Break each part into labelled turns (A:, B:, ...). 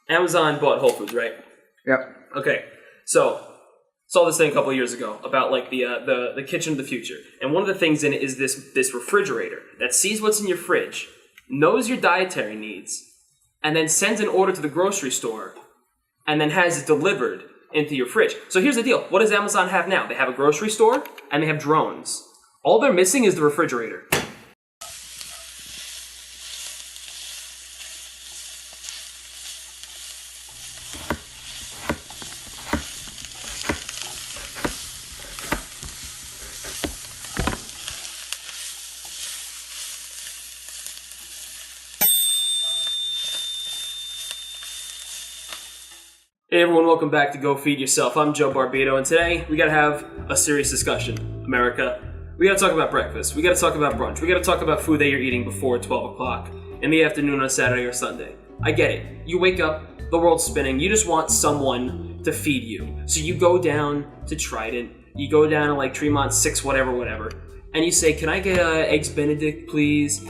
A: Amazon bought Whole Foods, right?
B: Yep.
A: Okay, so saw this thing a couple of years ago about like the kitchen of the future, and one of the things in it is this refrigerator that sees what's in your fridge, knows your dietary needs, and then sends an order to the grocery store, and then has it delivered into your fridge. So here's the deal: what does Amazon have now? They have a grocery store and they have drones. All they're missing is the refrigerator. Hey everyone, welcome back to Go Feed Yourself. I'm Joe Barbito, and today we gotta have a serious discussion. America, we gotta talk about breakfast, we gotta talk about brunch, we gotta talk about food that you're eating before 12 o'clock in the afternoon on Saturday or Sunday. I get it. You wake up, the world's spinning, you just want someone to feed you. So you go down to Trident, you go down to like Tremont 6, whatever, and you say, can I get eggs Benedict, please?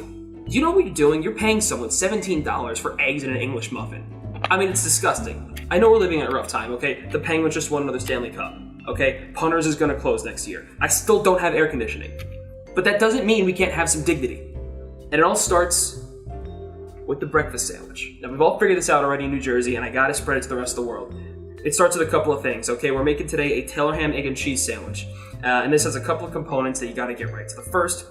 A: You know what you're doing? You're paying someone $17 for eggs and an English muffin. I mean, it's disgusting. I know we're living in a rough time, okay? The Penguins just won another Stanley Cup, okay? Punters is gonna close next year. I still don't have air conditioning. But that doesn't mean we can't have some dignity. And it all starts with the breakfast sandwich. Now, we've all figured this out already in New Jersey, and I gotta spread it to the rest of the world. It starts with a couple of things, okay? We're making today a Taylor ham, egg, and cheese sandwich. And this has a couple of components that you gotta get right. So the first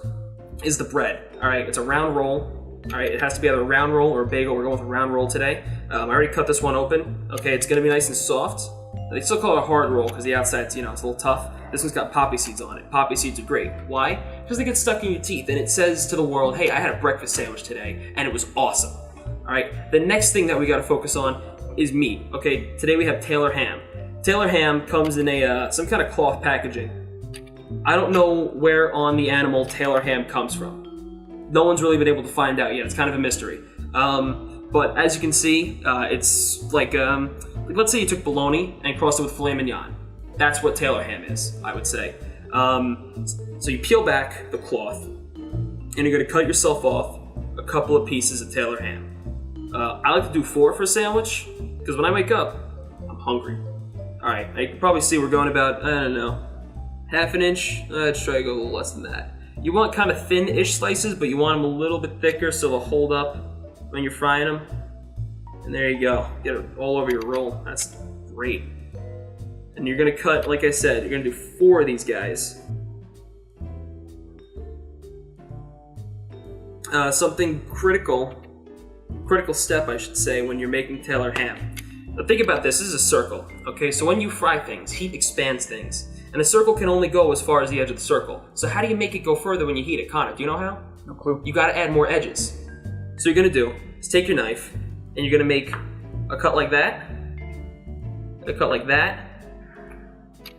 A: is the bread, all right? It's a round roll. All right, it has to be either a round roll or a bagel. We're going with a round roll today. I already cut this one open. Okay, it's gonna be nice and soft. They still call it a hard roll because the outside's, it's a little tough. This one's got poppy seeds on it. Poppy seeds are great. Why? Because they get stuck in your teeth and it says to the world, hey, I had a breakfast sandwich today and it was awesome. All right, the next thing that we gotta focus on is meat. Okay, today we have Taylor ham. Taylor ham comes in a some kind of cloth packaging. I don't know where on the animal Taylor ham comes from. No one's really been able to find out yet. It's kind of a mystery. But as you can see, it's like let's say you took bologna and crossed it with filet mignon. That's what Taylor ham is, I would say. So you peel back the cloth, and you're gonna cut yourself off a couple of pieces of Taylor ham. I like to do 4 for a sandwich, because when I wake up, I'm hungry. All right, you can probably see we're going about, I don't know, half an inch. Let's try to go a little less than that. You want kind of thin-ish slices, but you want them a little bit thicker so they'll hold up when you're frying them. And there you go. Get it all over your roll. That's great. And you're gonna cut, like I said, you're gonna do 4 of these guys. Something critical step, I should say, when you're making Taylor ham. Now think about this. This is a circle, okay? So when you fry things, heat expands things. And a circle can only go as far as the edge of the circle. So how do you make it go further when you heat it? Connor, do you know how?
B: No clue.
A: You gotta add more edges. So you're gonna do is take your knife, and you're gonna make a cut like that, a cut like that,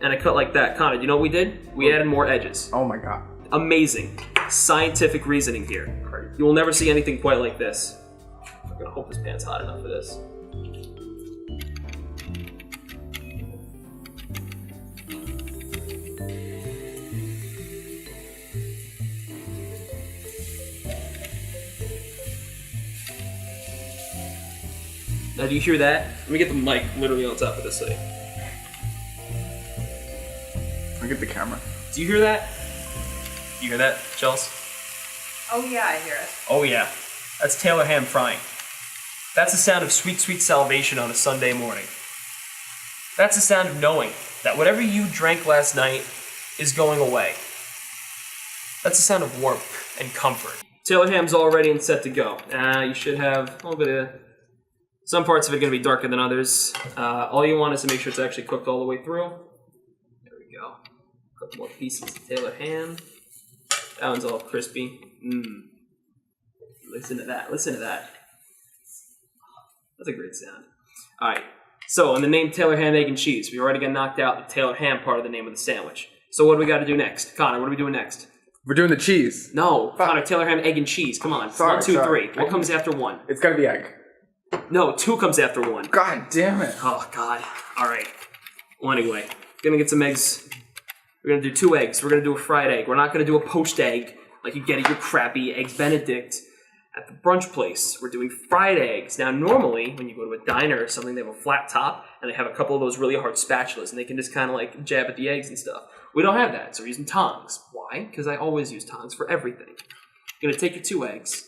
A: and a cut like that. Connor, do you know what we did? We added more edges.
B: Oh my god.
A: Amazing. Scientific reasoning here.
B: Crazy.
A: You will never see anything quite like this. I'm gonna hope this pan's hot enough for this. Now, do you hear that? Let me get the mic literally on top of this thing.
B: I get the camera.
A: Do you hear that? Do you hear that, Chels?
C: Oh yeah, I hear it.
A: Oh yeah. That's Taylor ham frying. That's the sound of sweet, sweet salvation on a Sunday morning. That's the sound of knowing that whatever you drank last night is going away. That's the sound of warmth and comfort. Taylor ham's all ready and set to go. You should have a little bit of... Some parts of it are going to be darker than others. All you want is to make sure it's actually cooked all the way through. There we go. A couple more pieces of Taylor ham. That one's all crispy. Listen to that. Listen to that. That's a great sound. All right. So, in the name Taylor ham, egg, and cheese, we already got knocked out the Taylor ham part of the name of the sandwich. So what do we got to do next? Connor, what are we doing next?
B: We're doing the cheese.
A: No. Connor, Taylor ham, egg, and cheese. Come on.
B: Sorry,
A: 1, 2,
B: sorry.
A: 3. What comes after 1?
B: It's gotta be egg.
A: No, 2 comes after 1.
B: God damn it.
A: Oh, God. All right. Well, anyway, gonna get some eggs. We're gonna do 2 eggs. We're gonna do a fried egg. We're not gonna do a poached egg like you get at your crappy Eggs Benedict. At the brunch place, we're doing fried eggs. Now, normally, when you go to a diner or something, they have a flat top, and they have a couple of those really hard spatulas, and they can just kind of like jab at the eggs and stuff. We don't have that, so we're using tongs. Why? Because I always use tongs for everything. You're gonna take your 2 eggs.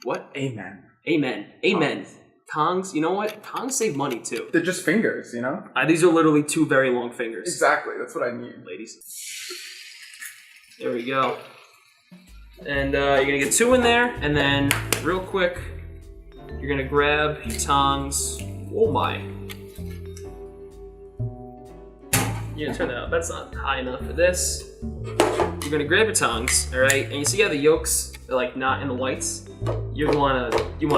A: What?
B: Amen.
A: Amen. Amen. Tongs, you know what? Tongs save money, too.
B: They're just fingers, you know?
A: These are literally 2 very long fingers.
B: Exactly, that's what I need.
A: Ladies. There we go. And you're gonna get 2 in there, and then real quick, you're gonna grab your tongs. Oh my. You're gonna turn that up. That's not high enough for this. You're gonna grab your tongs, all right? And you see how the yolks are like not in the whites? You wanna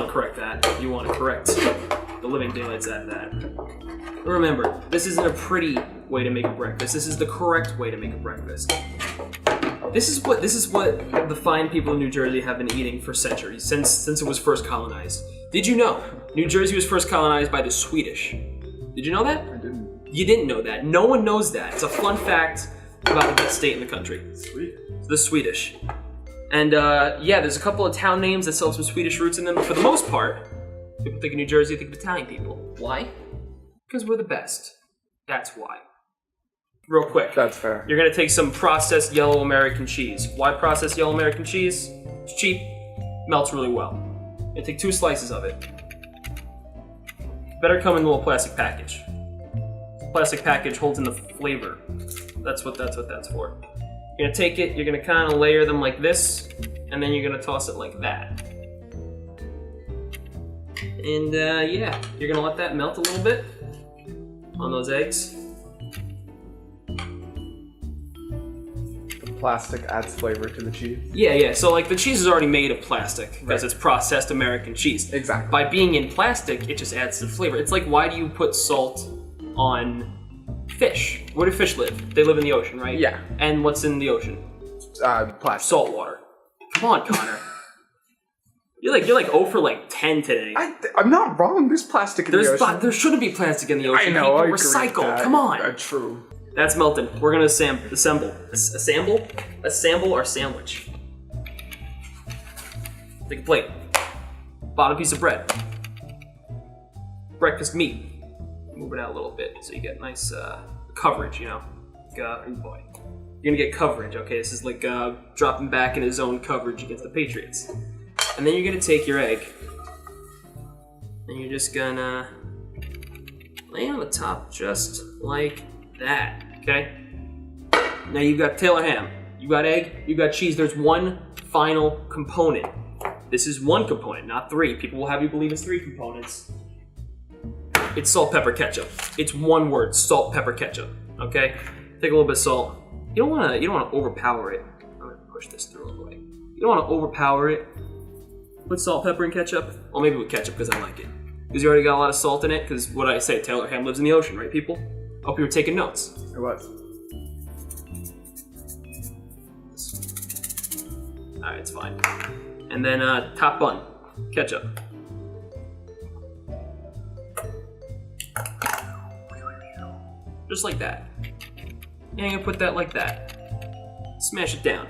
A: correct that. You wanna correct the living daylights out of that. Remember, this isn't a pretty way to make a breakfast. This is the correct way to make a breakfast. This is what the fine people in New Jersey have been eating for centuries, since it was first colonized. Did you know New Jersey was first colonized by the Swedish? Did you know that?
B: I didn't.
A: You didn't know that. No one knows that. It's a fun fact about the best state in the country.
B: Sweet.
A: The Swedish. And yeah, there's a couple of town names that still have some Swedish roots in them, but for the most part, people think of New Jersey, think of Italian people. Why? Because we're the best. That's why. Real quick.
B: That's fair.
A: You're gonna take some processed yellow American cheese. Why processed yellow American cheese? It's cheap, melts really well. You're gonna take 2 slices of it. Better come in a little plastic package. Plastic package holds in the flavor. That's what that's for. You're gonna take it, you're gonna kind of layer them like this, and then you're gonna toss it like that. And yeah, you're gonna let that melt a little bit on those eggs.
B: The plastic adds flavor to the cheese.
A: Yeah, so like the cheese is already made of plastic because it's processed American cheese.
B: Exactly.
A: By being in plastic, it just adds to the flavor. It's like, why do you put salt on fish? Where do fish live? They live in the ocean, right?
B: Yeah.
A: And what's in the ocean?
B: Plastic.
A: Salt water. Come on, Connor. You're like 0 for like 10 today.
B: I'm not wrong. There's plastic in the ocean.
A: There shouldn't be plastic in the ocean.
B: I know. I
A: People
B: agree
A: recycle.
B: with that.
A: Come on.
B: True.
A: That's melting. We're gonna assemble our sandwich. Take a plate. Bottom piece of bread. Breakfast meat. Move it out a little bit so you get nice coverage. You know. Oh boy. You're gonna get coverage. Okay, this is like dropping back in his own coverage against the Patriots. And then you're gonna take your egg, and you're just gonna lay it on the top just like that, okay? Now you've got Taylor ham, you got egg, you got cheese. There's one final component. This is one component, not 3. People will have you believe it's 3 components. It's salt, pepper, ketchup. It's one word, salt, pepper, ketchup, okay? Take a little bit of salt. You don't wanna overpower it. I'm gonna push this through a little way. You don't wanna overpower it. With salt, pepper, and ketchup. Well, maybe with ketchup because I like it. Because you already got a lot of salt in it. Because what I say, Taylor ham lives in the ocean, right, people? I hope you were taking notes.
B: It was.
A: Alright, it's fine. And then top bun, ketchup. Just like that. And I'm gonna put that like that. Smash it down.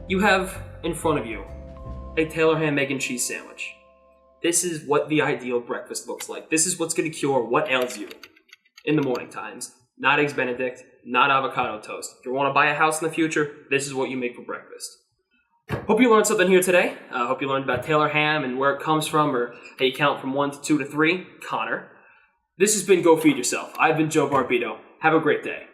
A: You have in front of you a Taylor ham, egg, and cheese sandwich. This is what the ideal breakfast looks like. This is what's going to cure what ails you in the morning times. Not Eggs Benedict, not avocado toast. If you want to buy a house in the future, this is what you make for breakfast. Hope you learned something here today. Hope you learned about Taylor ham and where it comes from, or how you count from 1 to 2 to 3. Connor. This has been Go Feed Yourself. I've been Joe Barbito. Have a great day.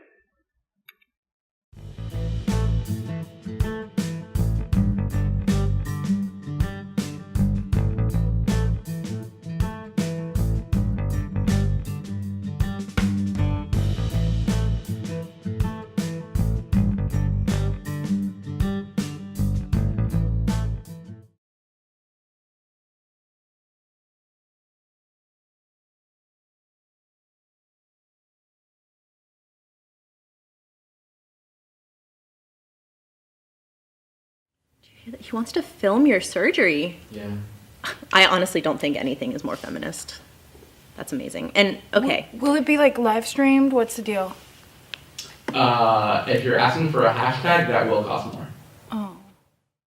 D: He wants to film your surgery.
E: Yeah.
D: I honestly don't think anything is more feminist. That's amazing. And okay.
F: Will it be like live streamed? What's the deal?
E: If you're asking for a hashtag, that will cost more.